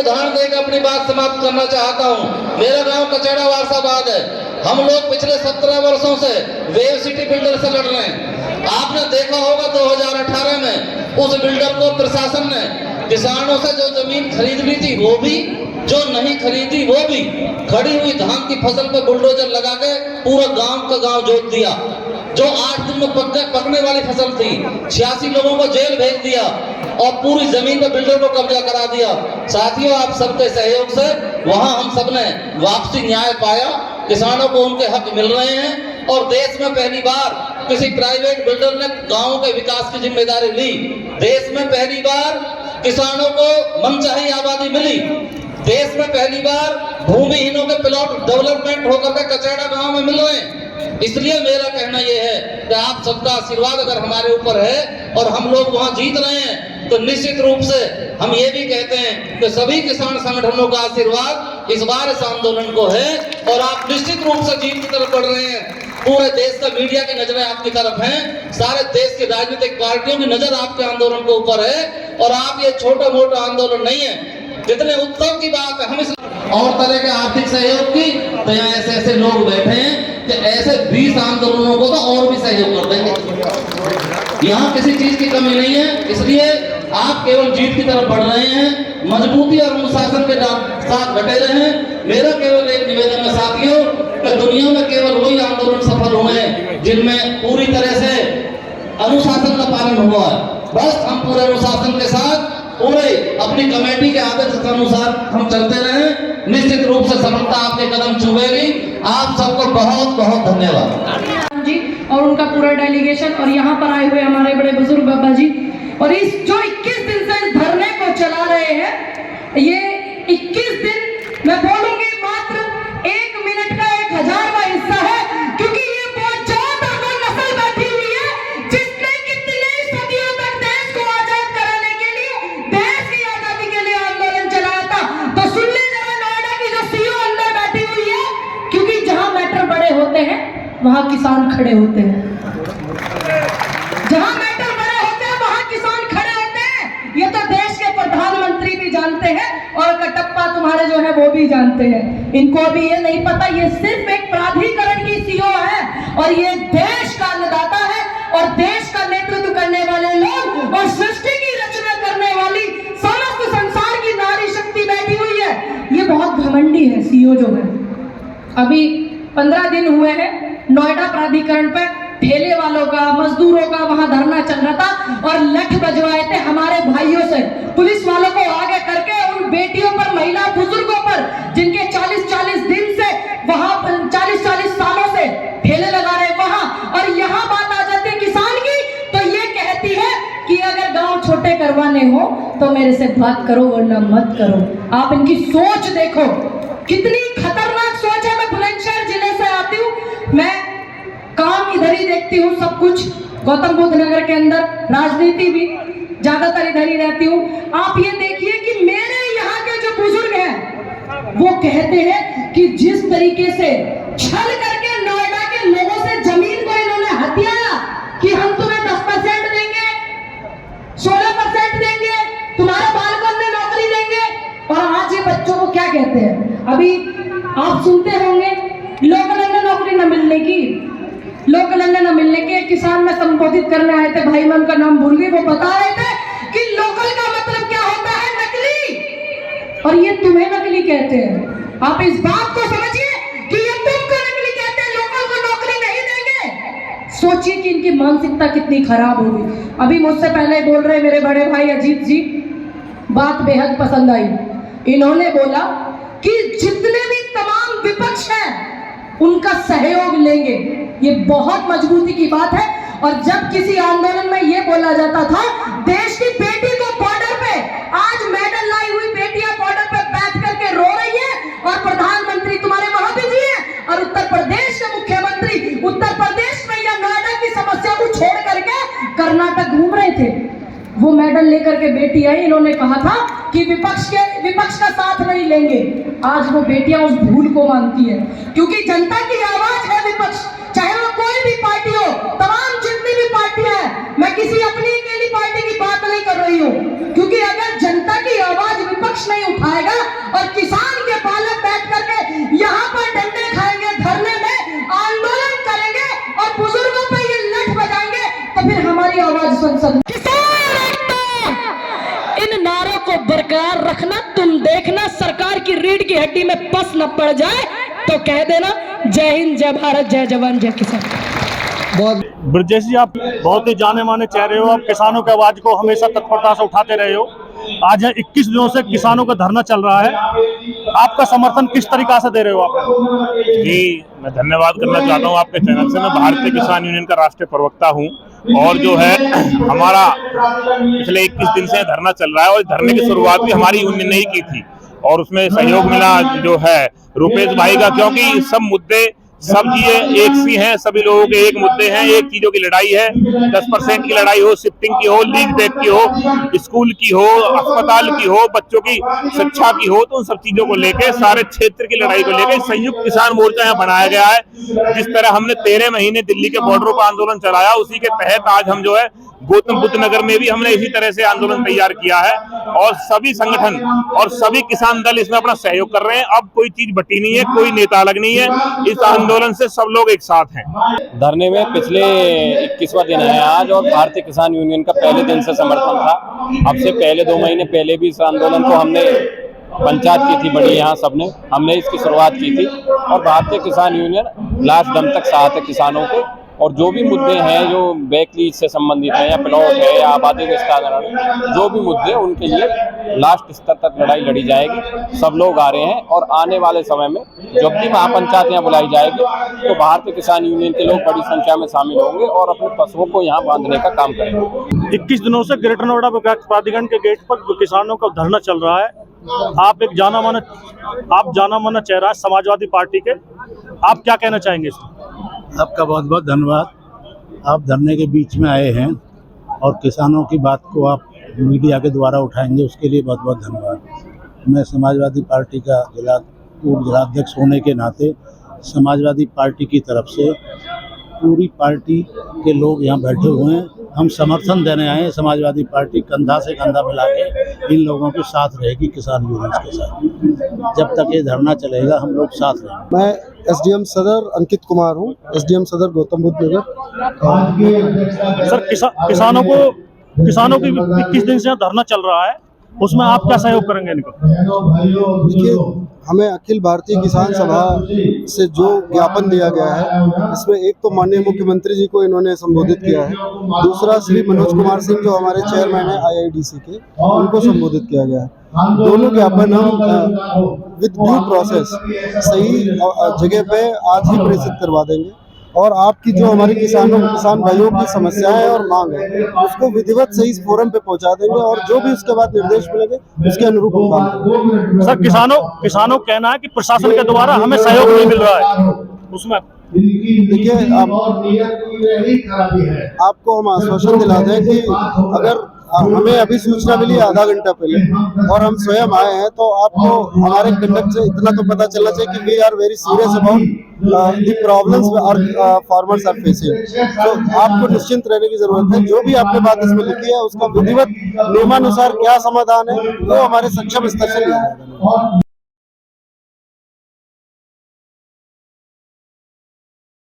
उदाहरण देकर अपनी बात समाप्त करना चाहता हूँ। मेरा गांव कचेड़ा वारसाबाद है। हम लोग पिछले 17 वर्षों से वेव सिटी बिल्डर से लड़ रहे हैं। आपने देखा होगा 2018 में उस बिल्डर को प्रशासन ने किसानों से जो जमीन खरीद ली थी वो भी, जो नहीं खरीदी वो भी, खड़ी हुई धान की फसल पे बुलडोजर लगा के पूरा गांव का गांव जोत दिया। जो 8 दिन में पकने वाली फसल थी, 86 लोगों को जेल भेज दिया और पूरी जमीन पे बिल्डर को कब्जा करा दिया। साथियों, आप सबके सहयोग से वहां हम सबने वापसी न्याय पाया, किसानों को उनके हक मिल रहे हैं और देश में पहली बार किसी प्राइवेट बिल्डर ने गांव के विकास की जिम्मेदारी ली। देश में पहली बार किसानों को मनचाही आबादी मिली। देश में पहली बार भूमिहीनों के प्लॉट डेवलपमेंट होकर के कचेड़ा गांव में मिल रहे हैं। इसलिए मेरा कहना यह है कि आप सबका आशीर्वाद अगर हमारे ऊपर है और हम लोग वहां जीत रहे हैं तो निश्चित रूप से हम ये भी कहते हैं कि सभी किसान संगठनों का आशीर्वाद इस बार इस आंदोलन को है और आप निश्चित रूप से जीत की तरफ बढ़ रहे हैं। पूरे देश का मीडिया की नजरें आपकी तरफ हैं, सारे देश की राजनीतिक पार्टियों की नजर आपके आंदोलन के ऊपर है और आप ये छोटा मोटा आंदोलन नहीं है, जितने उत्सव की बात है हम इस और तरह के आर्थिक सहयोग की, तो यहाँ ऐसे ऐसे लोग बैठे हैं कि ऐसे 20 आंदोलनों को तो और भी सहयोग कर देंगे। यहाँ किसी चीज की कमी नहीं है, इसलिए आप केवल जीत की तरफ बढ़ रहे हैं। मजबूती और अनुशासन के साथ डटे रहें। मेरा केवल एक निवेदन है साथियों कि दुनिया में केवल वही आंदोलन सफल हुए जिनमें पूरी तरह से अनुशासन का पालन हुआ है। बस हम पूरे अनुशासन के साथ पूरे अपनी कमेटी के आदेश के अनुसार हम चलते रहें। निश्चित रूप से सफलता आपके कदम छुएगी। आप सबको बहुत बहुत धन्यवाद जी और उनका पूरा डेलीगेशन और यहाँ पर आए हुए हमारे बड़े बुजुर्ग बाबा जी और इस जो 21 दिन से इस धरने को चला रहे हैं, ये 21 दिन मैं बोलूंगी मात्र 1 मिनट का 1000वां हिस्सा है, क्योंकि ये बहुत ज्यादा नस्ल बैठी हुई है जिसने कितने सदियों तक देश को आजाद कराने के लिए, देश की आजादी के लिए आंदोलन चलाया था। तो सुन ले जरा नोएडा की जो सीओ अंदर बैठी हुई है, क्योंकि जहां मैटर बड़े होते हैं वहां किसान खड़े होते हैं। जहां मैटर बड़े होते हैं वहां किसान खड़े होते हैं। ये तो देश के प्रधानमंत्री भी जानते हैं और कटप्पा तुम्हारे जो है वो भी जानते हैं। इनको अभी ये नहीं पता ये सिर्फ एक प्राधिकरण की सीओ है और ये देश का अन्नदाता है और देश का नेतृत्व करने वाले लोग और सृष्टि की रचना करने वाली समस्त संसार की नारी शक्ति बैठी हुई है। ये बहुत घमंडी है सीओ जो है। अभी 15 दिन हुए हैं नोएडा प्राधिकरण पे ठेले वालों का, मजदूरों का वहां धरना चल रहा था और लठ बजवाए थे हमारे भाइयों से, पुलिस वालों को आगे करके उन बेटियों पर, महिला बुजुर्गों पर जिनके 40-40 दिन से वहां 40-40 सालों से ठेले लगा रहे वहां। और यहाँ बात आ जाती है किसान की तो ये कहती है कि अगर गांव छोटे करवाने हो तो मेरे से बात करो वरना मत करो। आप इनकी सोच देखो, कितनी खतरनाक सोच है। मैं बुलंदशहर जिले से आती हूँ, मैं काम इधर ही देखती हूँ, सब कुछ गौतम बुद्ध नगर के अंदर, राजनीति भी ज्यादातर इधर ही रहती हूँ। आप ये देखिए कि मेरे यहाँ के जो बुजुर्ग हैं वो कहते हैं कि जिस तरीके से छल करके नोएडा के लोगों से जमीन को इन्होंने हथियाया कि हम तुम्हें 10% देंगे, 16% देंगे, तुम्हारे बालकों में नौकरी देंगे, और आज ये बच्चों को क्या कहते हैं। अभी आप सुनते होंगे लोकल नौकरी न मिलने की, लोकल न मिलने के किसान में संबोधित करने आए थे, भाई मैं उनका नाम भूल गई, वो बता रहे थे कि लोकल का मतलब क्या होता है, नकली, और ये तुम्हें नकली कहते हैं। आप इस बात को समझिए कि ये तुमको नकली कहते हैं, लोकल को नौकरी नहीं देंगे। सोचिए कि इनकी मानसिकता कितनी खराब होगी। अभी मुझसे पहले बोल रहे मेरे बड़े भाई अजीत जी, बात बेहद पसंद आई। इन्होंने बोला कि जितने भी तमाम विपक्ष हैं उनका सहयोग लेंगे। ये बहुत मजबूती की बात है। और जब किसी आंदोलन में ये बोला जाता था देश की बेटी को बॉर्डर पे, आज मेडल लाई हुई बेटियां बॉर्डर पे बैठ करके रो रही है और प्रधानमंत्री तुम्हारे वहां पे जी है और उत्तर प्रदेश के मुख्यमंत्री उत्तर प्रदेश में या नोएडा की समस्या को छोड़ करके कर्नाटक घूम रहे थे। वो मेडल लेकर के बेटी आई, इन्होंने कहा था कि विपक्ष का साथ नहीं लेंगे। आज वो बेटियां उस भूल को मानती है, क्योंकि जनता की आवाज है विपक्ष, चाहे वो कोई भी पार्टी हो, तमाम जितनी भी पार्टियां हैं। मैं किसी अपनी अकेली पार्टी की बात नहीं कर रही हूँ, क्योंकि अगर जनता की आवाज विपक्ष नहीं उठाएगा हमारी आवाज सुन सकते। इन नारों को बरकरार रखना, तुम देखना सरकार की रीढ़ की हड्डी में पस न पड़ जाए तो कह देना जय हिंद, जय भारत, जय जवान, जय किसान। ब्रजेश जी, आप बहुत ही जाने माने चेहरे हो, आप किसानों की आवाज को हमेशा तत्परता से उठाते रहे हो। आज 21 दिनों से किसानों का धरना चल रहा है, आपका समर्थन किस तरीका से दे रहे हो आप? जी, मैं धन्यवाद करना चाहता हूं आपके चैनल से। मैं भारतीय किसान यूनियन का राष्ट्रीय प्रवक्ता हूं और जो है हमारा पिछले 21 दिन से धरना चल रहा है और धरने की शुरुआत भी हमारी यूनियन ने ही की थी और उसमें सहयोग मिला जो है रुपेश भाई का, क्योंकि सब मुद्दे सब चीजें एक सी हैं, सभी लोगों के एक मुद्दे हैं, एक चीजों की लड़ाई है। 10% की लड़ाई हो, शिफ्टिंग की हो, लीग बैक की हो, स्कूल की हो, अस्पताल की हो, बच्चों की शिक्षा की हो, तो उन सब चीजों को लेके सारे क्षेत्र की लड़ाई को लेके संयुक्त किसान मोर्चा यहाँ बनाया गया है। जिस तरह हमने 13 महीने दिल्ली के बॉर्डरों पर आंदोलन चलाया, उसी के तहत आज हम जो है गौतम बुद्ध नगर में भी हमने इसी तरह से आंदोलन तैयार किया है और सभी संगठन और सभी किसान दल इसमें अपना सहयोग कर रहे हैं। अब कोई चीज बटी नहीं है, कोई नेता अलग नहीं है, इस आंदोलन से सब लोग एक साथ हैं। धरने में पिछले 21वां दिन है आज और भारतीय किसान यूनियन का पहले दिन से समर्थन था। अब से पहले 2 महीने पहले भी इस आंदोलन को हमने पंचायत की थी बड़ी, यहाँ सबने हमने इसकी शुरुआत की थी और भारतीय किसान यूनियन लास्ट दम तक साथ है किसानों के। और जो भी मुद्दे हैं जो बैक लीज से संबंधित हैं या प्लॉट है या आबादी के विस्तार, जो भी मुद्दे उनके लिए लास्ट स्तर तक लड़ाई लड़ी जाएगी। सब लोग आ रहे हैं और आने वाले समय में जब भी महापंचायत यहाँ बुलाई जाएगी तो भारतीय किसान यूनियन के लोग बड़ी संख्या में शामिल होंगे और अपने पशुओं को यहाँ बांधने का काम करेंगे। 21 दिनों से ग्रेटर नोएडा विकास प्राधिकरण के गेट पर किसानों का धरना चल रहा है। आप एक जाना माना चेहरा समाजवादी पार्टी के, आप क्या कहना चाहेंगे? आपका बहुत बहुत धन्यवाद। आप धरने के बीच में आए हैं और किसानों की बात को आप मीडिया के द्वारा उठाएंगे, उसके लिए बहुत बहुत धन्यवाद। मैं समाजवादी पार्टी का पूर्व जिलाध्यक्ष होने के नाते समाजवादी पार्टी की तरफ से पूरी पार्टी के लोग यहाँ बैठे हुए हैं। हम समर्थन देने आए हैं। समाजवादी पार्टी कंधा से कंधा मिला के इन लोगों के साथ रहेगी, किसान यूनियन के साथ। जब तक ये धरना चलेगा हम लोग साथ रहेंगे। मैं एसडीएम सदर अंकित कुमार हूँ, एसडीएम सदर गौतम बुद्ध नगर। सर, किसानों की 21 दिन से धरना चल रहा है, उसमें आप क्या सहयोग करेंगे इनको? देखिए, हमें अखिल भारतीय किसान सभा से जो ज्ञापन दिया गया है, इसमें एक तो माननीय मुख्यमंत्री जी को इन्होंने संबोधित किया है, दूसरा श्री मनोज कुमार सिंह जो हमारे चेयरमैन है IIDC के, उनको संबोधित किया गया है। दोनों ज्ञापन हम विद ड्यू प्रोसेस सही जगह पे आज ही प्रेषित करवा देंगे और आपकी जो हमारी किसान भाइयों की समस्याएं और मांग है उसको विधिवत सही फोरम पे पहुंचा देंगे और जो भी उसके बाद निर्देश मिलेंगे उसके अनुरूप हम काम करेंगे। सर, किसानों कहना है कि प्रशासन के द्वारा हमें सहयोग नहीं मिल रहा है, उसमें देखिए, आपको हम आश्वासन दिलाते हैं कि अगर हमें अभी सूचना मिली आधा घंटा पहले और हम स्वयं आए हैं तो आपको हमारे कंडक्ट से इतना तो पता चलना चाहिए कि we are very serious about the problems our farmers are facing. तो आपको निश्चिंत रहने की जरूरत है। जो भी आपने बात इसमें लिखी है उसका विधिवत नियमानुसार क्या समाधान है वो हमारे सक्षम स्तर से लिया जाएगा।